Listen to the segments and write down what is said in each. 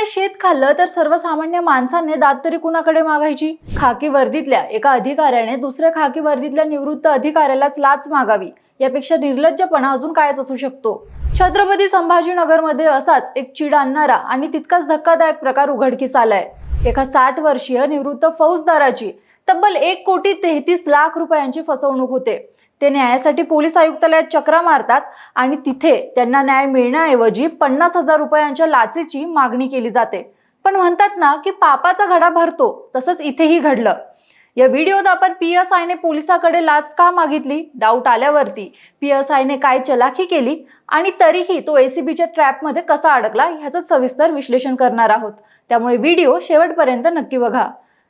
शेतकऱ्याने शेत खाल्लं तर सर्वसामान्य माणसाने दात तरी कुणाकडे मागायची? खाकी वर्दीतल्या एका अधिकाऱ्याने दुसऱ्या खाकी वर्दीतल्या निवृत्त अधिकाऱ्यालाच लाच मागावी, यापेक्षा निर्लज्जपणा अजून कायच असू शकतो? छत्रपती संभाजीनगरमध्ये असाच एक चीड आणणारा आणि तितकाच धक्कादायक प्रकार उघडकीस आलाय। एका 60 वर्षीय निवृत्त फौजदाराची तब्बल 1,33,00,000 रुपयांची फसवणूक होते। ते न्यायासाठी पोलीस आयुक्तालयात चक्रा मारतात आणि तिथे त्यांना न्याय मिळण्याऐवजी 50,000 रुपयांच्या लाचेची मागणी केली जाते। पण म्हणतात ना की पापाचा घडा भरतो, तसंच इथेही घडलं। या व्हिडिओत आपण PSIने पोलिसाकडे लाच का मागितली, डाऊट आल्यावरती PSIने काय चलाखी केली आणि तरीही तो ACBच्या ट्रॅपमध्ये कसा अडकला ह्याचं सविस्तर विश्लेषण करणार आहोत। त्यामुळे व्हिडिओ शेवटपर्यंत नक्की बघा।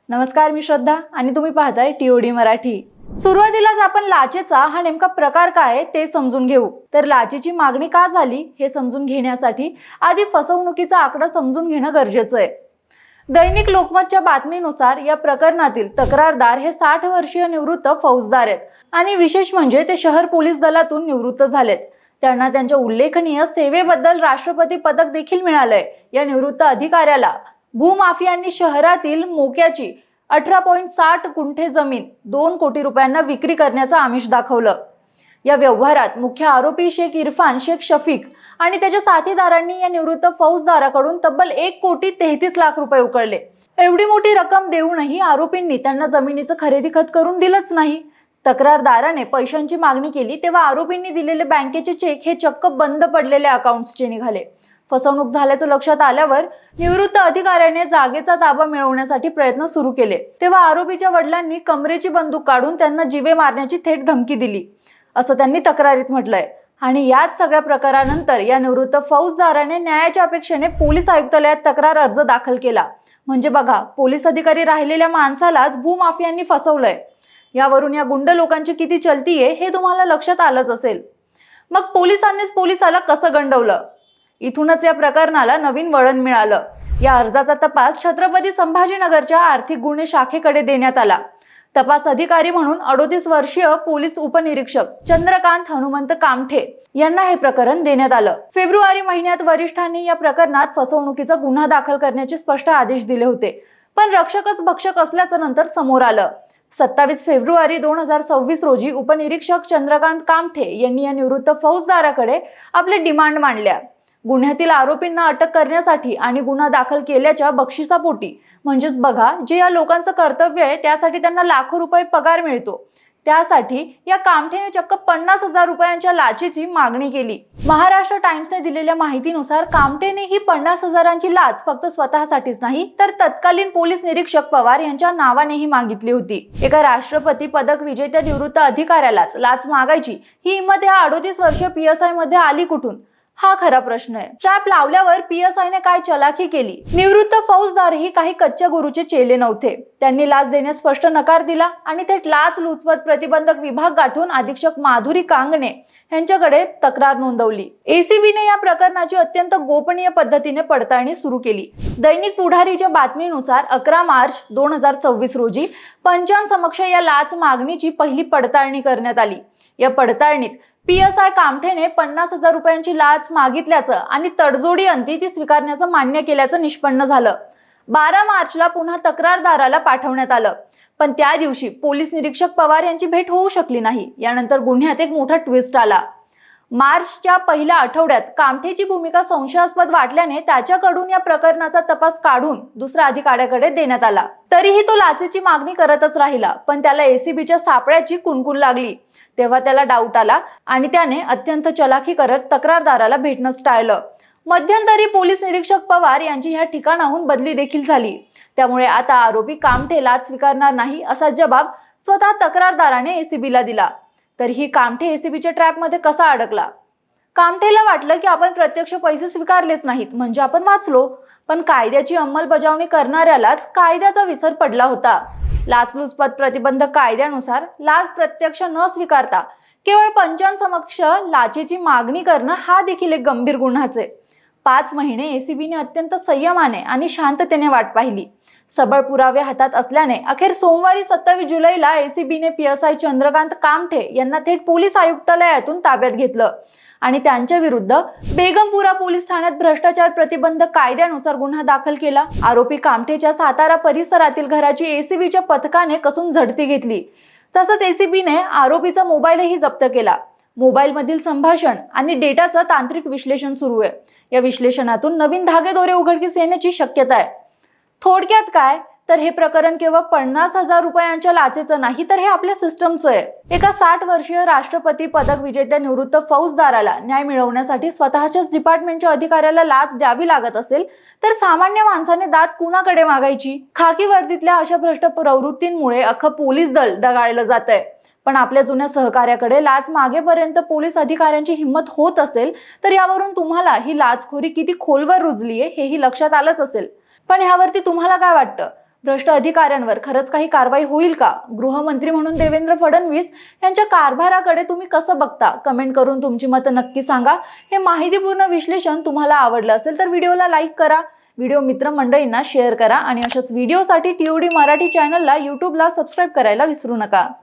नमस्कार, मी श्रद्धा आणि तुम्ही पाहताय TOD मराठी। सुरुवातीलाच आपण लाचेचा हा नेमका प्रकार काय ते समजून घेऊ। तर लाचेची मागणी का झाली हे समजून घेण्यासाठी आधी फसवणुकीचा आकडा समजून घेणं गरजेचं आहे। दैनिक लोकमतच्या बातमीनुसार या प्रकरणातील तक्रारदार हे 60 वर्षीय निवृत्त फौजदार आहेत आणि विशेष म्हणजे ते शहर पोलीस दलातून निवृत्त झालेत। त्यांना त्यांच्या उल्लेखनीय सेवेबद्दल राष्ट्रपती पदक देखील मिळालंय। या निवृत्त अधिकाऱ्याला भूमाफियांनी शहरातील मोक्याची 18.60 गुंठे जमीन 2 कोटी रुपयांना विक्री करण्याचं आमिष दाखवलं। या व्यवहारात मुख्य आरोपी शेख इरफान शेख शफीक आणि त्याच्या साथीदारांनी या निवृत्त फौजदाराकडून तब्बल 1,33,00,000 रुपये उकळले। एवढी मोठी रक्कम देऊनही आरोपींनी त्यांना जमिनीचं खरेदी खत करून दिलंच नाही। तक्रारदाराने पैशांची मागणी केली तेव्हा आरोपींनी दिलेले बँकेचे चेक हे चक्क बंद पडलेल्या अकाउंट्सचे निघाले। फसवणूक झाल्याचं लक्षात आल्यावर निवृत्त अधिकाऱ्याने जागेचा ताबा मिळवण्यासाठी प्रयत्न सुरू केले तेव्हा आरोपीच्या वडिलांनी कमरेची बंदूक काढून त्यांना जीवे मारण्याची थेट धमकी दिली, असं त्यांनी तक्रारीत म्हटलंय। आणि याच सगळ्या प्रकारानंतर या निवृत्त फौजदाराने न्यायाच्या अपेक्षेने पोलीस आयुक्तालयात तक्रार अर्ज दाखल केला। म्हणजे बघा, पोलीस अधिकारी राहिलेल्या माणसालाच भूमाफियांनी फसवलंय। यावरून या गुंड लोकांची किती चलतीये हे तुम्हाला लक्षात आलंच असेल। मग पोलिसांनीच पोलिसाला कसं गंडवलं? इथूनच या प्रकरणाला नवीन वळण मिळालं। या अर्जाचा तपास छत्रपती संभाजीनगरच्या आर्थिक गुन्हे शाखेकडे देण्यात आला। तपास अधिकारी म्हणून 38 वर्षीय पोलीस उपनिरीक्षक चंद्रकांत हनुमंत कामठे यांना हे प्रकरण देण्यात आलं। फेब्रुवारी महिन्यात वरिष्ठांनी या प्रकरणात फसवणुकीचा गुन्हा दाखल करण्याचे स्पष्ट आदेश दिले होते, पण रक्षकच भक्षक असल्याचं नंतर समोर आलं। 27 फेब्रुवारी 2026 रोजी उपनिरीक्षक चंद्रकांत कामठे यांनी या निवृत्त फौजदाराकडे आपले डिमांड मांडल्या। गुन्ह्यातील आरोपींना अटक करण्यासाठी आणि गुन्हा दाखल केल्याच्या बक्षिसापोटी, म्हणजेच बघा, जे या लोकांचं कर्तव्य आहे त्यासाठी त्यांना लाखो रुपये पगार मिळतो, त्यासाठी या कामठेने चक्क 50,000 रुपयांच्या लाचेची मागणी केली। महाराष्ट्र टाइम्सने दिलेल्या माहितीनुसार कामठेने ही 50,000ची लाच फक्त स्वतःसाठीच नाही तर तत्कालीन पोलीस निरीक्षक पवार यांच्या नावानेही मागितली होती। एका राष्ट्रपती पदक विजेत्या निवृत्त अधिकाऱ्यालाच लाच मागायची ही हिंमत या 38 वर्षीय PSI मध्ये आली कुठून, हा खरा प्रश्न आहे। ट्रॅप लावल्यावर PSIने काय चलाखी केली? निवृत्त फौजदार ही काही कच्च्या गुरूचे चेले नव्हते। त्यांनी लाच देण्यास स्पष्ट नकार दिला आणि थेट लाचलुचपत प्रतिबंधक विभाग गाठून अधीक्षक माधुरी कांगणे यांच्याकडे तक्रार नोंदवली। ACBने या प्रकरणाची अत्यंत गोपनीय पद्धतीने पडताळणी सुरू केली। दैनिक पुढारीच्या बातमीनुसार 11 मार्च 2026 रोजी पंचांसमक्ष या लाच मागणीची पहिली पडताळणी करण्यात आली। या पडताळणीत PSI कामठेने 50,000 रुपयांची लाच मागितल्याचं आणि तडजोडी अंती ती स्वीकारण्याचं मान्य केल्याचं निष्पन्न झालं। 12 मार्चला पुन्हा तक्रारदाराला पाठवण्यात आलं, पण त्या दिवशी पोलीस निरीक्षक पवार यांची भेट होऊ शकली नाही। यानंतर गुन्ह्यात एक मोठा ट्विस्ट आला। मार्चच्या पहिल्या आठवड्यात कामठेची भूमिका संशयास्पद वाटल्याने त्याच्याकडून या प्रकरणाचा तपास काढून दुसऱ्या अधिकाऱ्याकडे देण्यात आला। तरीही तो लाचेची मागणी करतच राहिला, पण त्याला ACBच्या सापळ्याची कुणकुण लागली। तेव्हा त्याला डाऊट आला आणि त्याने अत्यंत चलाखी करत तक्रारदाराला भेटणंच टाळलं। मध्यंतरी पोलीस निरीक्षक पवार यांची ह्या ठिकाणाहून बदली देखील झाली। त्यामुळे आता आरोपी कामठे लाच स्वीकारणार नाही असा जबाब स्वतः तक्रारदाराने ACBला दिला। तर ही कामठे ACBच्या ट्रॅपमध्ये कसा अडकला? कामठेला वाटलं की आपण प्रत्यक्ष पैसे स्वीकारलेच नाहीत म्हणजे आपण वाचलो, पण कायद्याची अंमलबजावणी करणाऱ्यालाच कायद्याचा विसर पडला होता। लाचलुचपत प्रतिबंधक कायद्यानुसार लाच प्रत्यक्ष न स्वीकारता केवळ पंचांसमक्ष लाचेची मागणी करणं हा देखील एक गंभीर गुन्हाच आहे। 5 महिने ACBने अत्यंत संयमाने आणि शांततेने वाट पाहिली। सबळ पुरावे हातात असल्याने अखेर सोमवारी 27 जुलैला ACBने PSI चंद्रकांत कामठे यांना थेट पोलीस आयुक्तालयातून ताब्यात घेतलं आणि त्यांच्या विरुद्ध बेगमपुरा पोलीस ठाण्यात भ्रष्टाचार प्रतिबंधक कायद्यानुसार गुन्हा दाखल केला। आरोपी कामठेच्या सातारा परिसरातील घराची एसीबीच्या पथकाने कसून झडती घेतली। तसंच एसीबीने आरोपीचा मोबाईलही जप्त केला। मोबाईलमधील संभाषण आणि डेटाचं तांत्रिक विश्लेषण सुरू आहे। या विश्लेषणातून नवीन धागेदोरे उघडकीस येण्याची शक्यता आहे। थोडक्यात काय तर हे प्रकरण केवळ 50,000 रुपयांच्या लाचेचं नाही, तर हे आपल्या सिस्टमचं आहे। एका 60 वर्षीय राष्ट्रपती पदक विजेत्या निवृत्त फौजदाराला न्याय मिळवण्यासाठी स्वतःच्याच डिपार्टमेंटच्या अधिकाऱ्याला लाच द्यावी लागत असेल, तर सामान्य माणसाने दात कुणाकडे मागायची? खाकी वर्दीतल्या अशा भ्रष्ट प्रवृत्तींमुळे अख्खं पोलीस दल डगाळलं जातंय। पण आपल्या जुन्या सहकार्याकडे लाच मागेपर्यंत पोलीस अधिकाऱ्यांची हिंमत होत असेल, तर यावरून तुम्हाला ही लाचखोरी किती खोलवर रुजलीये हेही लक्षात आलंच असेल। पण ह्यावरती तुम्हाला काय वाटतं? भ्रष्ट अधिकाऱ्यांवर खरंच काही कारवाई होईल का? गृहमंत्री म्हणून देवेंद्र फडणवीस यांच्या कारभाराकडे तुम्ही कसं बघता? कमेंट करून तुमची मतं नक्की सांगा। हे माहितीपूर्ण विश्लेषण तुम्हाला आवडलं असेल तर व्हिडिओला लाईक करा, व्हिडिओ मित्रमंडळींना शेअर करा आणि अशाच व्हिडिओसाठी TOD मराठी चॅनलला YouTubeला सबस्क्राईब करायला विसरू नका।